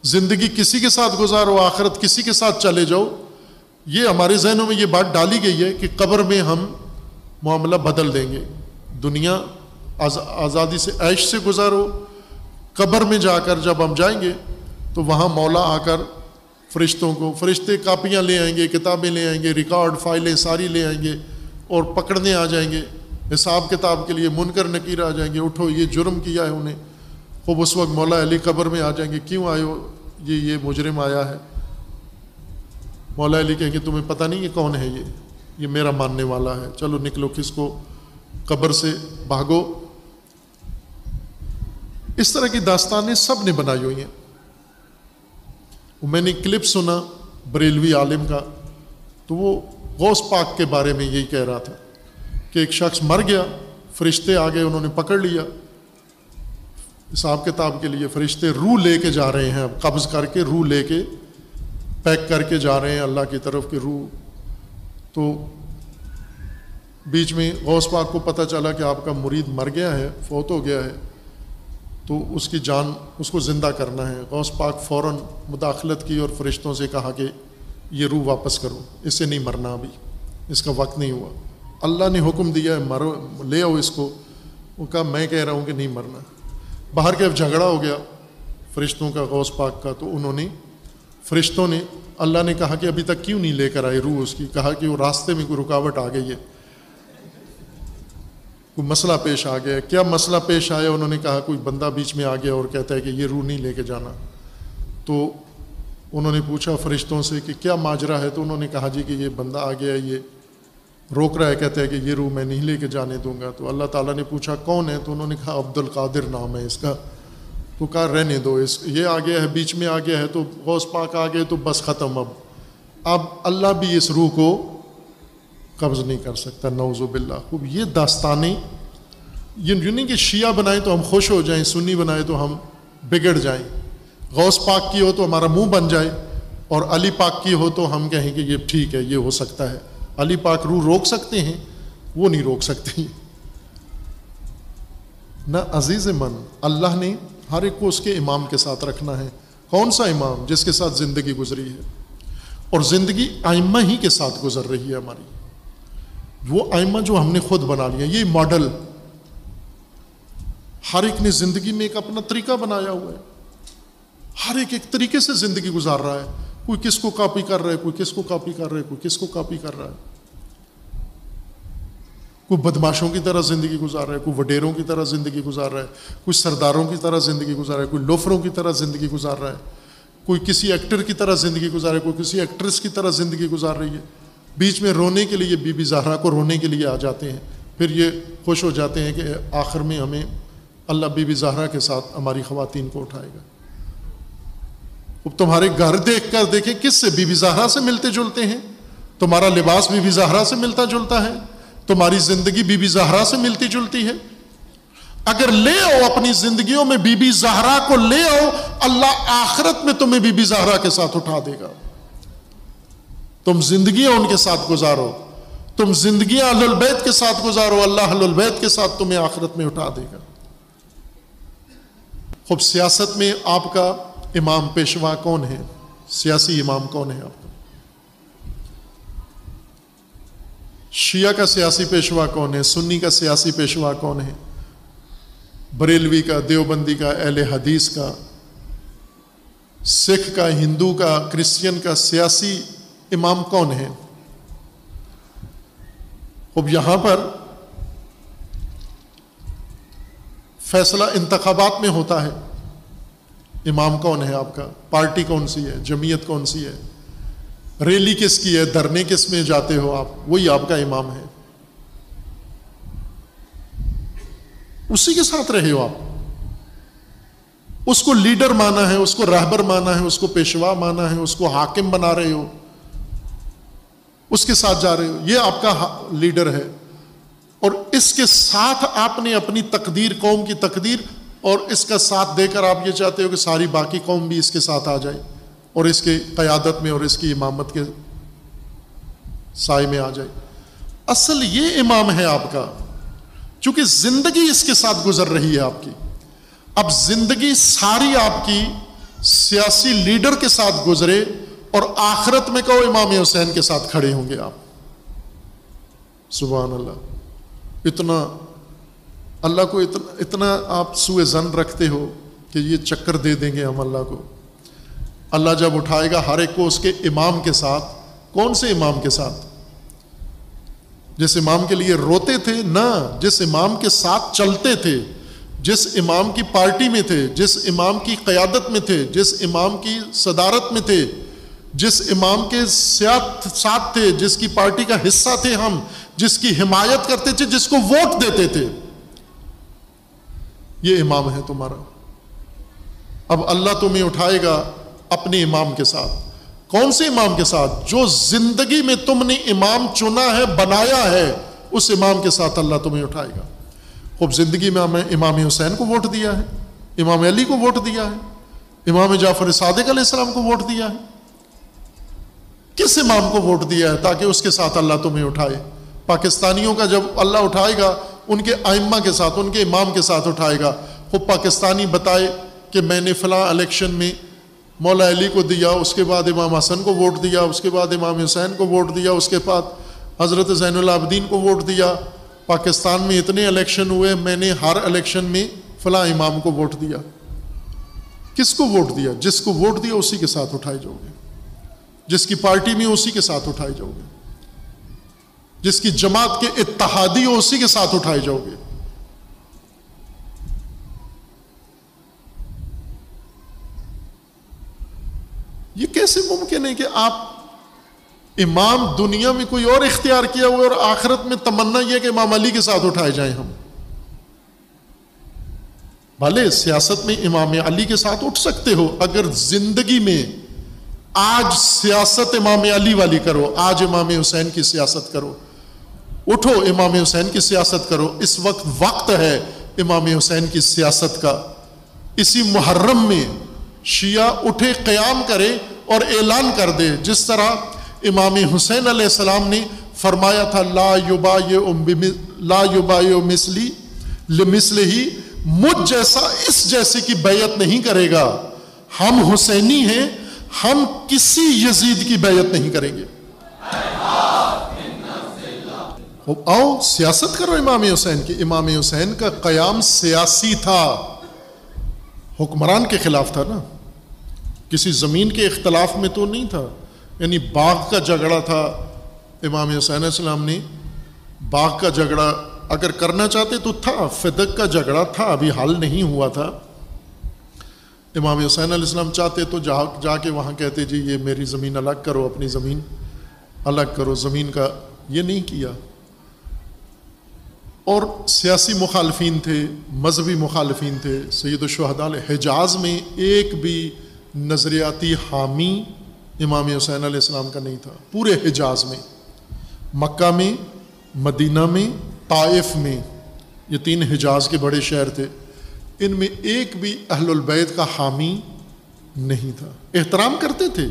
زندگی کسی کے ساتھ گزارو، آخرت کسی کے ساتھ چلے جاؤ، یہ ہمارے ذہنوں میں یہ بات ڈالی گئی ہے کہ قبر میں ہم معاملہ بدل دیں گے، دنیا آزادی سے عیش سے گزارو، قبر میں جا کر جب ہم جائیں گے تو وہاں مولا آ کر فرشتوں کو، فرشتے کاپیاں لے آئیں گے، کتابیں لے آئیں گے، ریکارڈ فائلیں ساری لے آئیں گے اور پکڑنے آ جائیں گے، حساب کتاب کے لیے منکر نکیر آ جائیں گے، اٹھو یہ جرم کیا ہے انہیں، خوب اس وقت مولا علی قبر میں آ جائیں گے، کیوں آئے ہو، یہ مجرم آیا ہے، مولا علی کہیں گے تمہیں پتہ نہیں یہ کون ہے، یہ میرا ماننے والا ہے، چلو نکلو، کس کو قبر سے بھاگو۔ اس طرح کی داستانیں سب نے بنائی ہوئی ہیں۔ میں نے کلپ سنا بریلوی عالم کا، تو وہ غوث پاک کے بارے میں یہی کہہ رہا تھا کہ ایک شخص مر گیا، فرشتے آ گئے، انہوں نے پکڑ لیا حساب کتاب کے لیے، فرشتے روح لے کے جا رہے ہیں، اب قبض کر کے روح لے کے پیک کر کے جا رہے ہیں اللہ کی طرف کی روح۔ تو بیچ میں غوث پاک کو پتہ چلا کہ آپ کا مرید مر گیا ہے، فوت ہو گیا ہے، تو اس کی جان اس کو زندہ کرنا ہے۔ غوث پاک فوراً مداخلت کی اور فرشتوں سے کہا کہ یہ روح واپس کرو، اس سے نہیں مرنا، ابھی اس کا وقت نہیں ہوا، اللہ نے حکم دیا ہے مرو، لے آؤ اس کو۔ وہ کہا میں کہہ رہا ہوں کہ نہیں مرنا۔ باہر کے اب جھگڑا ہو گیا فرشتوں کا غوث پاک کا، تو انہوں نے، فرشتوں نے، اللہ نے کہا کہ ابھی تک کیوں نہیں لے کر آئے روح اس کی؟ کہا کہ وہ راستے میں کوئی رکاوٹ آ گئی ہے، کوئی مسئلہ پیش آ گیا ہے۔ کیا مسئلہ پیش آیا؟ انہوں نے کہا کوئی بندہ بیچ میں آ گیا اور کہتا ہے کہ یہ روح نہیں لے کے جانا۔ تو انہوں نے پوچھا فرشتوں سے کہ کیا ماجرا ہے؟ تو انہوں نے کہا جی کہ یہ بندہ آ گیا ہے، یہ روک رہا ہے، کہتا ہے کہ یہ روح میں نہیں لے کے جانے دوں گا۔ تو اللہ تعالیٰ نے پوچھا کون ہے؟ تو انہوں نے کہا عبد القادر نام ہے اس کا۔ تو کہا رہنے دو، یہ آ گیا ہے، بیچ میں آ گیا ہے، تو غوث پاک آ گئے تو بس ختم، اب اللہ بھی اس روح کو قبض نہیں کر سکتا، نعوذ باللہ۔ خوب یہ داستانیں، یہ نہیں کہ شیعہ بنائیں تو ہم خوش ہو جائیں، سنی بنائیں تو ہم بگڑ جائیں، غوث پاک کی ہو تو ہمارا منہ بن جائے، اور علی پاک کی ہو تو ہم کہیں کہ یہ ٹھیک ہے، یہ ہو سکتا ہے۔ علی پاک روح روک سکتے ہیں؟ وہ نہیں روک سکتے نہ عزیز من۔ اللہ نے ہر ایک کو اس کے امام کے ساتھ رکھنا ہے۔ کون سا امام؟ جس کے ساتھ زندگی گزری ہے، اور زندگی ائمہ ہی کے ساتھ گزر رہی ہے ہماری، وہ ائمہ جو ہم نے خود بنا لیا، یہ ماڈل۔ ہر ایک نے زندگی میں ایک اپنا طریقہ بنایا ہوا ہے، ہر ایک طریقے سے زندگی گزار رہا ہے، کوئی کس کو کاپی کر رہا ہے، کوئی کس کو کاپی کر رہا ہے، کوئی کس کو کاپی کر رہا ہے، کوئی بدماشوں کی طرح زندگی گزار رہا ہے، کوئی وڈیروں کی طرح زندگی گزار رہا ہے، کوئی سرداروں کی طرح زندگی گزار رہا ہے، کوئی لوفروں کی طرح زندگی گزار رہا ہے، کوئی کسی ایکٹر کی طرح زندگی گزار رہا ہے، کوئی کسی ایکٹریس کی طرح زندگی گزار رہی ہے۔ بیچ میں رونے کے لیے بی بی زہرا کو رونے کے لیے آ جاتے ہیں، پھر یہ خوش ہو جاتے ہیں کہ آخر میں ہمیں اللہ بی بی زہرا کے ساتھ ہماری خواتین کو اٹھائے گا۔ اب تمہارے گھر دیکھ کر دیکھیں کس سے، بی بی زہرا سے ملتے جلتے ہیں، تمہارا لباس بی بی زہرا سے ملتا جلتا ہے، تمہاری زندگی بی بی زہرا سے ملتی جلتی ہے۔ اگر لے آؤ اپنی زندگیوں میں بی بی زہرا کو لے آؤ، اللہ آخرت میں تمہیں بی بی زہرا کے ساتھ اٹھا دے گا۔ تم زندگیاں ان کے ساتھ گزارو، تم زندگیاں اہل البیت کے ساتھ گزارو، اللہ اہل البیت کے ساتھ تمہیں آخرت میں اٹھا دے گا۔ خوب سیاست میں آپ کا امام پیشوا کون ہے؟ سیاسی امام کون ہے آپ کا؟ شیعہ کا سیاسی پیشوا کون ہے؟ سنی کا سیاسی پیشوا کون ہے؟ بریلوی کا، دیوبندی کا، اہل حدیث کا، سکھ کا، ہندو کا، کرسچین کا سیاسی امام کون ہے؟ اب یہاں پر فیصلہ انتخابات میں ہوتا ہے، امام کون ہے آپ کا، پارٹی کون سی ہے، جمعیت کون سی ہے، ریلی کس کی ہے، دھرنے کس میں جاتے ہو آپ، وہی آپ کا امام ہے، اسی کے ساتھ رہے ہو آپ، اس کو لیڈر مانا ہے، اس کو رہبر مانا ہے، اس کو پیشوا مانا ہے، اس کو حاکم بنا رہے ہو، اس کے ساتھ جا رہے ہو، یہ آپ کا لیڈر ہے، اور اس کے ساتھ آپ نے اپنی تقدیر، قوم کی تقدیر، اور اس کا ساتھ دے کر آپ یہ چاہتے ہو کہ ساری باقی قوم بھی اس کے ساتھ آ جائے اور اس کے قیادت میں اور اس کی امامت کے سائے میں آ جائے۔ اصل یہ امام ہے آپ کا، چونکہ زندگی اس کے ساتھ گزر رہی ہے آپ کی۔ اب زندگی ساری آپ کی سیاسی لیڈر کے ساتھ گزرے اور آخرت میں کہو امام حسین کے ساتھ کھڑے ہوں گے آپ. سبحان اللہ. اتنا اللہ کو اتنا آپ سوء ظن رکھتے ہو کہ یہ چکر دے دیں گے ہم اللہ کو. اللہ جب اٹھائے گا ہر ایک کو اس کے امام کے ساتھ. کون سے امام کے ساتھ؟ جس امام کے لیے روتے تھے نہ، جس امام کے ساتھ چلتے تھے، جس امام کی پارٹی میں تھے، جس امام کی قیادت میں تھے، جس امام کی صدارت میں تھے، جس امام کے ساتھ تھے، جس کی پارٹی کا حصہ تھے ہم، جس کی حمایت کرتے تھے، جس کو ووٹ دیتے تھے. یہ امام ہے تمہارا. اب اللہ تمہیں اٹھائے گا اپنے امام کے ساتھ. کون سے امام کے ساتھ؟ جو زندگی میں تم نے امام چنا ہے، بنایا ہے، اس امام کے ساتھ اللہ تمہیں اٹھائے گا. خوب زندگی میں ہمیں امام حسین کو ووٹ دیا ہے، امام علی کو ووٹ دیا ہے، امام جعفر صادق علیہ السلام کو ووٹ دیا ہے. کس امام کو ووٹ دیا ہے تاکہ اس کے ساتھ اللہ تمہیں اٹھائے؟ پاکستانیوں کا جب اللہ اٹھائے گا ان کے ائمہ کے ساتھ، ان کے امام کے ساتھ اٹھائے گا. خوب پاکستانی بتائے کہ میں نے فلاں الیکشن میں مولا علی کو دیا، اس کے بعد امام حسن کو ووٹ دیا، اس کے بعد امام حسین کو ووٹ دیا، اس کے بعد حضرت زین العابدین کو ووٹ دیا. پاکستان میں اتنے الیکشن ہوئے، میں نے ہر الیکشن میں فلاں امام کو ووٹ دیا. کس کو ووٹ دیا؟ جس کو ووٹ دیا اسی کے ساتھ اٹھائے جاؤ گے، جس کی پارٹی میں اسی کے ساتھ اٹھائے جاؤ گے، جس کی جماعت کے اتحادی ہو اسی کے ساتھ اٹھائے جاؤ گے. یہ کیسے ممکن ہے کہ آپ امام دنیا میں کوئی اور اختیار کیا ہوا اور آخرت میں تمنا یہ کہ امام علی کے ساتھ اٹھائے جائیں ہم؟ بھلے سیاست میں امام علی کے ساتھ اٹھ سکتے ہو، اگر زندگی میں آج سیاست امام علی والی کرو، آج امام حسین کی سیاست کرو، اٹھو امام حسین کی سیاست کرو. اس وقت ہے امام حسین کی سیاست کا. اسی محرم میں شیعہ اٹھے، قیام کرے اور اعلان کر دے، جس طرح امام حسین علیہ السلام نے فرمایا تھا لا یبایع مثلی لمثلہ، مجھ جیسا اس جیسے کی بیعت نہیں کرے گا. ہم حسینی ہیں، ہم کسی یزید کی بیعت نہیں کریں گے. آؤ سیاست کرو امام حسین کی. امام حسین کا قیام سیاسی تھا، حکمران کے خلاف تھا نا، کسی زمین کے اختلاف میں تو نہیں تھا. یعنی باغ کا جھگڑا تھا، امام حسین علیہ السلام نے باغ کا جھگڑا اگر کرنا چاہتے تو تھا، فدق کا جھگڑا تھا، ابھی حل نہیں ہوا تھا. امام حسین علیہ السلام چاہتے تو جا کے وہاں کہتے جی یہ میری زمین الگ کرو، اپنی زمین الگ کرو. زمین کا یہ نہیں کیا. اور سیاسی مخالفین تھے، مذہبی مخالفین تھے. سید الشہداء حجاز میں ایک بھی نظریاتی حامی امام حسین علیہ السلام کا نہیں تھا. پورے حجاز میں، مکہ میں، مدینہ میں، طائف میں، یہ 3 حجاز کے بڑے شہر تھے، ان میں ایک بھی اہل البیت کا حامی نہیں تھا. احترام کرتے تھے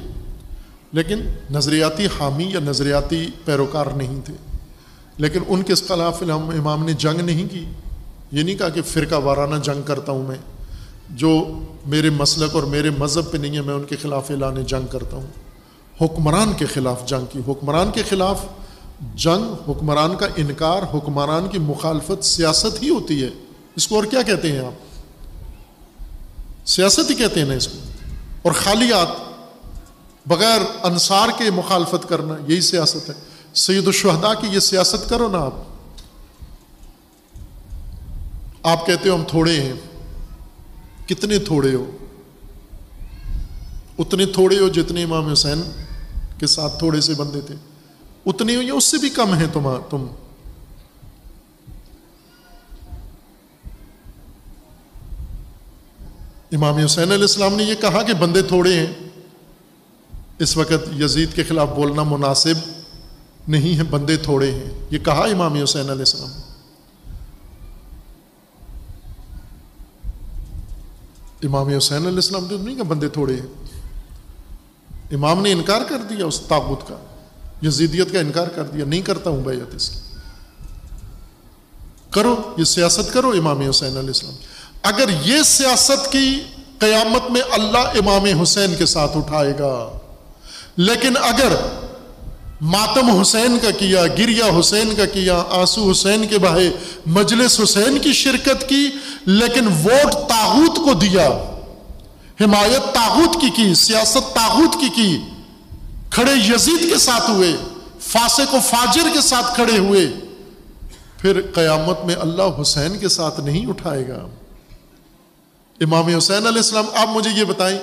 لیکن نظریاتی حامی یا نظریاتی پیروکار نہیں تھے. لیکن ان کے خلاف امام نے جنگ نہیں کی. یہ نہیں کہا کہ فرقہ وارانہ جنگ کرتا ہوں میں، جو میرے مسلک اور میرے مذہب پہ نہیں ہے میں ان کے خلاف اعلان جنگ کرتا ہوں. حکمران کے خلاف جنگ کی. حکمران کے خلاف جنگ، حکمران کا انکار، حکمران کی مخالفت سیاست ہی ہوتی ہے. اس کو اور کیا کہتے ہیں آپ؟ سیاست ہی کہتے ہیں نا اس کو. اور خالیات، بغیر انصار کے مخالفت کرنا، یہی سیاست ہے. سید الشہداء کی یہ سیاست کرو نا آپ کہتے ہو ہم تھوڑے ہیں. کتنے تھوڑے ہو؟ اتنے تھوڑے ہو جتنے امام حسین کے ساتھ تھوڑے سے بندے تھے، اتنے ہو یا اس سے بھی کم ہیں تم. امام حسین علیہ السلام نے یہ کہا کہ بندے تھوڑے ہیں. اس وقت یزید کے خلاف بولنا مناسب نہیں ہے، بندے تھوڑے ہیں، یہ کہا امام حسین علیہ السلام. امام حسین علیہ السلام نے نہیں کہا بندے تھوڑے ہیں. امام نے انکار کر دیا اس طاغوت کا، یزیدیت کا انکار کر دیا. نہیں کرتا ہوں بیعت اس کی. کرو یہ سیاست کرو امام حسین علیہ السلام. اگر یہ سیاست کی قیامت میں اللہ امام حسین کے ساتھ اٹھائے گا. لیکن اگر ماتم حسین کا کیا، گریہ حسین کا کیا، آنسو حسین کے بہے، مجلس حسین کی شرکت کی، لیکن ووٹ طاغوت کو دیا، حمایت طاغوت کی، سیاست طاغوت کی، کھڑے یزید کے ساتھ ہوئے، فاسق و فاجر کے ساتھ کھڑے ہوئے، پھر قیامت میں اللہ حسین کے ساتھ نہیں اٹھائے گا. امام حسین علیہ السلام، آپ مجھے یہ بتائیں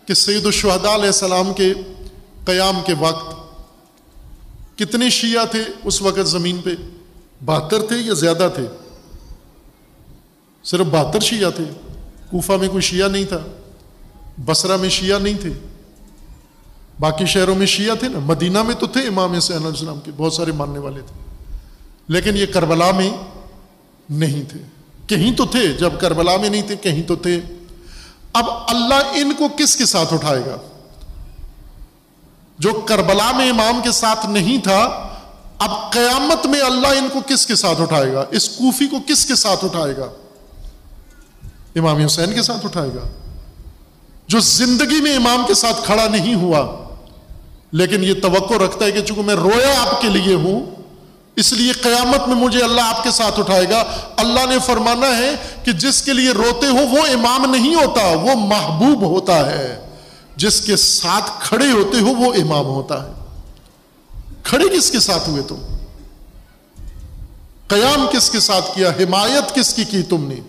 کہ سید الشہداء علیہ السلام کے قیام کے وقت کتنے شیعہ تھے اس وقت زمین پہ؟ 72 تھے یا زیادہ تھے؟ صرف 72 شیعہ تھے. کوفہ میں کوئی شیعہ نہیں تھا، بصرہ میں شیعہ نہیں تھے، باقی شہروں میں شیعہ تھے نا. مدینہ میں تو تھے امام حسین علیہ السلام کے بہت سارے ماننے والے تھے، لیکن یہ کربلا میں نہیں تھے. کہیں تو تھے، جب کربلا میں نہیں تھے کہیں تو تھے. اب اللہ ان کو کس کے ساتھ اٹھائے گا؟ جو کربلا میں امام کے ساتھ نہیں تھا، اب قیامت میں اللہ ان کو کس کے ساتھ اٹھائے گا؟ اس کوفی کو کس کے ساتھ اٹھائے گا؟ امام حسین کے ساتھ اٹھائے گا، جو زندگی میں امام کے ساتھ کھڑا نہیں ہوا، لیکن یہ توقع رکھتا ہے کہ چونکہ میں رویا آپ کے لیے ہوں، اس لیے قیامت میں مجھے اللہ آپ کے ساتھ اٹھائے گا. اللہ نے فرمانا ہے کہ جس کے لیے روتے ہو وہ امام نہیں ہوتا، وہ محبوب ہوتا ہے. جس کے ساتھ کھڑے ہوتے ہو وہ امام ہوتا ہے. کھڑے کس کے ساتھ ہوئے تم؟ قیام کس کے ساتھ کیا؟ حمایت کس کی تم نے؟